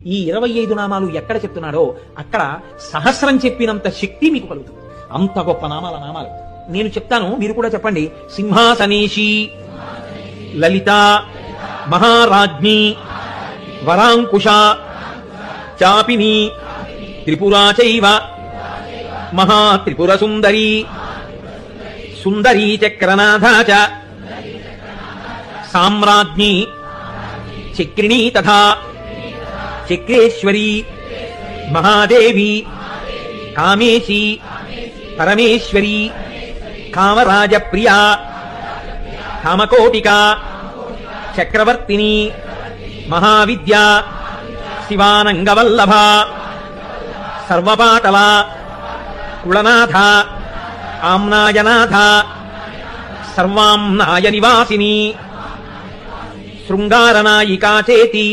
ఈ 25 నామాలు ఎక్కడ చెప్తున్నాడో అక్కడ సహస్రం చెప్పినంత శక్తి మీకు కలుగుతుంది. అంత గొప్ప నామాలు నేను చెప్తాను, మీరు కూడా చెప్పండి. సింహాసనేషి, లలిత, మహారాజ్ఞి, వరాంకుశ, చాపిని, త్రిపురా చైవ, మహాత్రిపుర సుందరి, సుందరీ చక్రనాథ చ, సామ్రాజ్ఞి, చక్రిణీ తథా చక్రేశ్వరి, మహాదేవి, కామేశి, పరమేశ్వరి, కామరాజ ప్రియా, కామకోటిక, చక్రవర్తిని, మహావిద్య, శివానంగవల్లభ, సర్వపాటల, కుళనాథ, ఆమ్నాయనాథ, సర్వాంనాయ నివాసిని, శృంగారనాయికా చేతి,